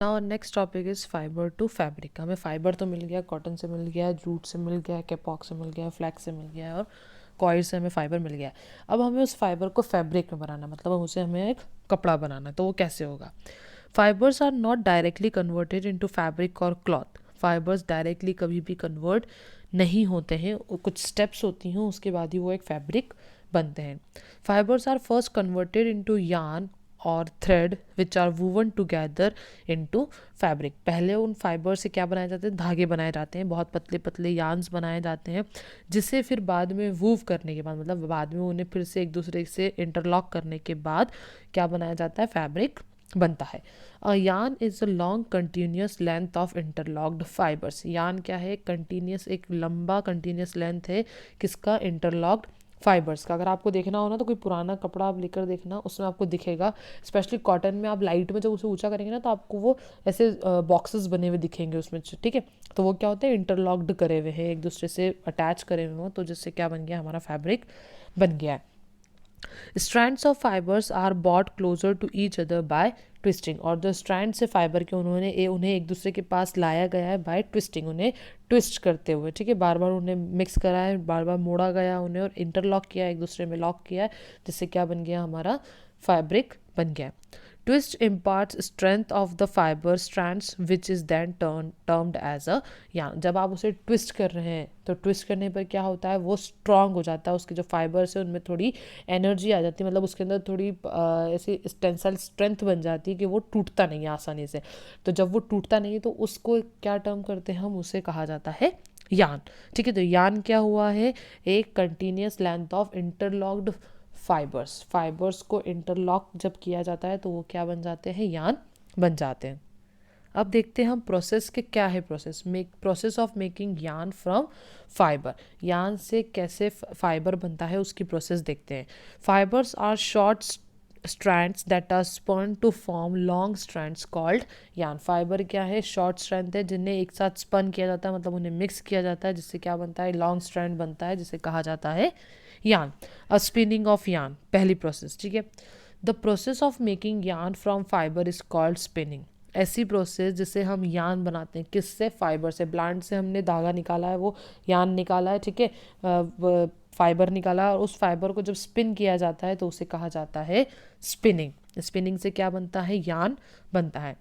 Now next topic is fibre to fabric. हमें fibre तो मिल गया, कॉटन से मिल गया, जूट से मिल गया, कैपॉक से मिल गया, फ्लैक्स से मिल गया और कॉइल से हमें फाइबर मिल गया। अब हमें उस फाइबर को फैब्रिक में बनाना, मतलब उसे हमें एक कपड़ा बनाना है। तो वो कैसे होगा? Fibres are not directly converted into fabric और क्लॉथ। फाइबर्स डायरेक्टली कभी भी कन्वर्ट नहीं होते हैं, कुछ स्टेप्स होती हैं, उसके बाद ही वो एक फैब्रिक बनते हैं। Fibres are first converted into yarn और thread which are woven together into fabric. पहले उन फाइबर से क्या बनाए जाते हैं? धागे बनाए जाते हैं, बहुत पतले पतले यार्न्स बनाए जाते हैं, जिसे फिर बाद में वूव करने के बाद, मतलब बाद में उन्हें फिर से एक दूसरे से इंटरलॉक करने के बाद क्या बनाया जाता है? फैब्रिक बनता है। Yarn is a long continuous length of interlocked fibres. Yarn क्या है? कंटिन्यूस, एक लंबा कंटिन्यूस लेंथ है किसका? इंटरलॉक्ड फाइबर्स का। अगर आपको देखना हो ना तो कोई पुराना कपड़ा आप लेकर देखना, उसमें आपको दिखेगा, स्पेशली कॉटन में आप लाइट में जब उसे ऊंचा करेंगे ना तो आपको वो ऐसे बॉक्सेस बने हुए दिखेंगे उसमें, ठीक है? तो वो क्या होते हैं? इंटरलॉक्ड करे हुए हैं, एक दूसरे से अटैच करे हुए हो, तो जिससे क्या बन गया? हमारा फैब्रिक बन गया है। Strands of fibers are brought closer to each other by twisting. और जो स्ट्रैंड से फाइबर के उन्हें एक दूसरे के पास लाया गया है बाय ट्विस्टिंग, उन्हें ट्विस्ट करते हुए, ठीक है? बार बार उन्हें मिक्स करा है, बार बार मोड़ा गया उन्हें और इंटरलॉक किया, एक दूसरे में लॉक किया है, जिससे क्या बन गया? हमारा फैब्रिक बन गया। Twist imparts strength of the fiber strands which is then termed as a yarn। जब आप उसे ट्विस्ट कर रहे हैं तो ट्विस्ट करने पर क्या होता है? वो स्ट्रांग हो जाता है, उसके जो फाइबर्स है उनमें थोड़ी एनर्जी आ जाती है, मतलब उसके अंदर थोड़ी ऐसी टेंसाइल स्ट्रेंथ बन जाती है कि वो टूटता नहीं है आसानी से। तो जब वो टूटता नहीं है तो उसको क्या टर्म करते हैं हम? उसे कहा जाता है यान, ठीक है? तो यान क्या हुआ है? एक continuous length of interlocked fibres को इंटरलॉक जब किया जाता है तो वो क्या बन जाते हैं? यान बन जाते हैं। अब देखते हैं हम प्रोसेस के क्या है। प्रोसेस ऑफ मेकिंग यान फ्रॉम फाइबर। यान से कैसे फाइबर बनता है उसकी प्रोसेस देखते हैं। Fibres are short strands that are spun to form long strands called yarn. Fibre क्या है? शॉर्ट स्ट्रैंड है जिन्हें एक साथ स्पन किया जाता है, मतलब उन्हें मिक्स किया जाता है, जिससे क्या बनता है? लॉन्ग स्ट्रैंड बनता है, जिसे कहा जाता है यान। अ स्पिनिंग ऑफ यान, पहली प्रोसेस, ठीक है? द प्रोसेस ऑफ मेकिंग यान from fibre is called spinning. ऐसी प्रोसेस जिसे हम यान बनाते हैं, किससे? फाइबर से। प्लांट से हमने धागा निकाला है, वो यान निकाला है, ठीक है? फाइबर निकाला, और उस फाइबर को जब स्पिन किया जाता है तो उसे कहा जाता है स्पिनिंग। स्पिनिंग से क्या बनता है? यान बनता है।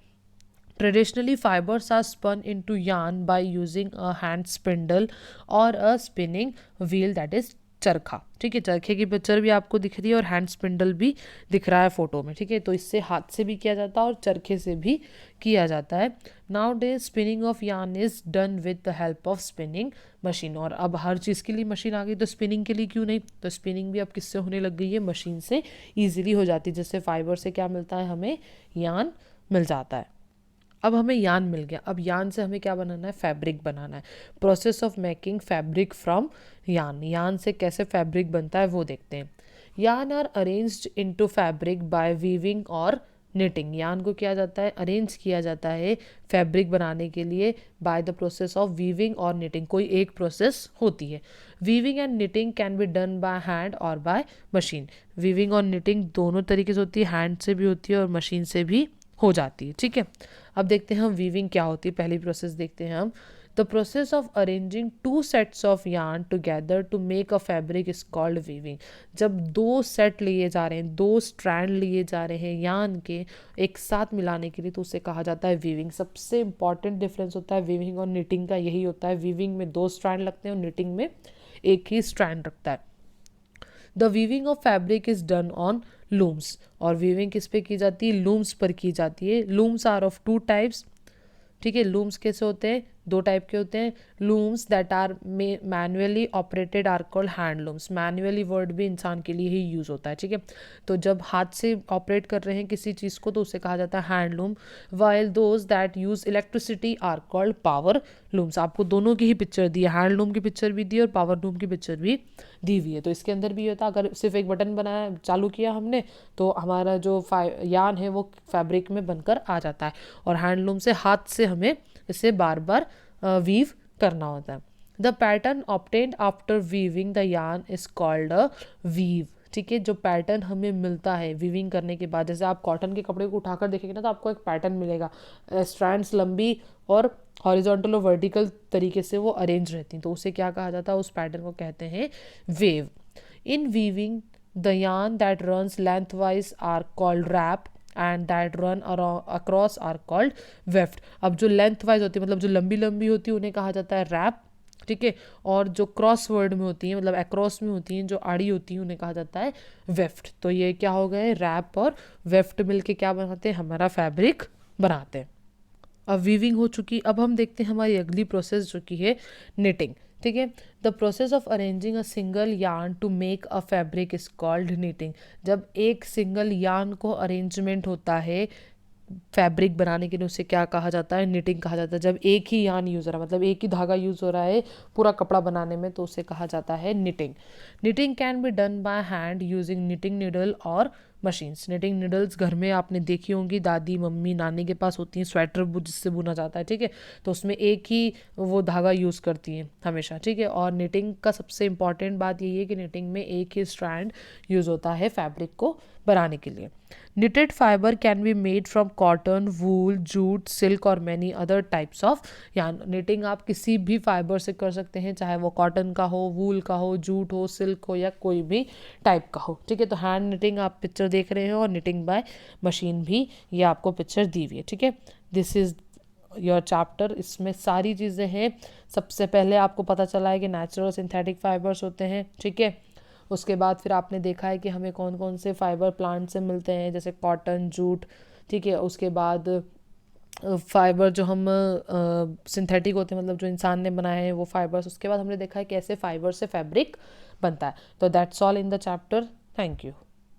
Traditionally, fibers are spun into yarn by using a hand spindle or a spinning wheel, that is चरखा, ठीक है? चरखे की पिक्चर भी आपको दिख रही है और हैंड स्पिंडल भी दिख रहा है फोटो में, ठीक है? तो इससे हाथ से भी किया जाता है और चरखे से भी किया जाता है। Now day spinning of yarn is done with the help of spinning machine. और अब हर चीज़ के लिए मशीन आ गई, तो स्पिनिंग के लिए क्यों नहीं? तो स्पिनिंग भी अब किससे होने लग गई है? मशीन से ईजिली हो जाती है, जिससे फाइबर से क्या मिलता है? हमें यार्न मिल जाता है। अब हमें यान मिल गया, अब यान से हमें क्या बनाना है? फैब्रिक बनाना है। Process of making fabric from यान। यान से कैसे फैब्रिक बनता है वो देखते हैं। Yarn are arranged into fabric by weaving और निटिंग। यान को किया जाता है? अरेंज किया जाता है फैब्रिक बनाने के लिए by the process of weaving और निटिंग। कोई एक प्रोसेस होती है। Weaving and knitting can be done by hand और बाय मशीन। वीविंग और निटिंग दोनों तरीके से होती है, हैंड से भी होती है और मशीन से भी हो जाती है, ठीक है? अब देखते हैं हम वीविंग क्या होती है। पहली प्रोसेस देखते हैं हम। The process of arranging two sets of yarn together to make a fabric is called weaving. जब दो सेट लिए जा रहे हैं, दो स्ट्रैंड लिए जा रहे हैं यार्न के एक साथ मिलाने के लिए, तो उसे कहा जाता है वीविंग। सबसे इंपॉर्टेंट डिफरेंस होता है वीविंग और निटिंग का, यही होता है। वीविंग में दो स्ट्रैंड लगते हैं और निटिंग में एक ही स्ट्रैंड रखता है। The weaving of fabric is done on looms. और वीविंग किस पे की जाती है? लूम्स पर की जाती है। Looms are of two types, ठीक है? लूम्स कैसे होते हैं? दो टाइप के होते हैं। Looms that are manually operated are called hand looms. Manually word भी इंसान के लिए ही यूज़ होता है, ठीक है? तो जब हाथ से ऑपरेट कर रहे हैं किसी चीज़ को तो उसे कहा जाता है hand loom. While those that use electricity are called power looms. आपको दोनों की ही पिक्चर दी है, हैंड लूम की पिक्चर भी दी है और पावर लूम की पिक्चर भी दी हुई है। तो इसके अंदर भी होता है, अगर सिर्फ एक बटन बनाया चालू किया हमने तो हमारा जो यान है वो फैब्रिक में बनकर आ जाता है, और हैंडलूम से हाथ से हमें इसे बार बार वीव करना होता है। The pattern obtained after weaving the yarn is called a weave. ठीक है, जो पैटर्न हमें मिलता है वीविंग करने के बाद, जैसे आप कॉटन के कपड़े को उठाकर देखेंगे ना तो आपको एक पैटर्न मिलेगा, स्ट्रैंड्स लंबी और हॉरिजॉन्टल और वर्टिकल तरीके से वो अरेंज रहती हैं, तो उसे क्या कहा जाता है, उस पैटर्न को कहते हैं wave. In weaving the yarn that runs lengthwise are called wrap and that run across are called weft। अब जो लेंथ वाइज होती है मतलब जो लंबी लंबी होती है उन्हें कहा जाता है रैप, ठीक है, और जो क्रॉस वर्ड में होती है मतलब अक्रॉस में होती हैं, जो आड़ी होती है उन्हें कहा जाता है वेफ्ट। तो ये क्या हो गए, रैप और वेफ्ट मिलके क्या बनाते हैं, हमारा फैब्रिक बनाते हैं। अब वीविंग हो चुकी, अब हम देखते हैं हमारी अगली प्रोसेस जो कि है निटिंग, ठीक है। The process of arranging a single yarn to make a fabric is called knitting. जब एक सिंगल यार्न को अरेंजमेंट होता है फैब्रिक बनाने के लिए उसे क्या कहा जाता है, निटिंग कहा जाता है। जब एक ही यार्न यूज़ हो रहा है मतलब एक ही धागा यूज़ हो रहा है पूरा कपड़ा बनाने में तो उसे कहा जाता है knitting. Knitting can be done by hand using knitting needle और मशीन्स। निटिंग निडल्स घर में आपने देखी होंगी, दादी मम्मी नानी के पास होती हैं, स्वेटर जिससे बुना जाता है, ठीक है, तो उसमें एक ही वो धागा यूज़ करती हैं हमेशा, ठीक है। और निटिंग का सबसे इंपॉर्टेंट बात यही है कि निटिंग में एक ही स्ट्रैंड यूज़ होता है फैब्रिक को बनाने के लिए। Knitted fiber can be made from cotton, wool, jute, silk और many other types of yarn। knitting आप किसी भी फाइबर से कर सकते हैं, चाहे वो कॉटन का हो, वूल का हो, जूट हो, सिल्क हो या कोई भी टाइप का हो, ठीक है। तो हैंड निटिंग आप पिक्चर देख रहे हैं और निटिंग बाय मशीन भी ये आपको पिक्चर दी हुई है, ठीक है। दिस इज़ योर चैप्टर, इसमें सारी चीज़ें हैं। सबसे पहले आपको पता चला है कि नेचुरल सिंथेटिक फाइबर्स होते हैं, ठीक है। उसके बाद फिर आपने देखा है कि हमें कौन कौन से फाइबर प्लांट से मिलते हैं, जैसे कॉटन, जूट, ठीक है। उसके बाद फाइबर जो हम सिंथेटिक होते हैं मतलब जो इंसान ने बनाए हैं वो फाइबर्स। उसके बाद हमने देखा है कैसे फाइबर से फैब्रिक बनता है। तो that's all in the chapter. Thank you.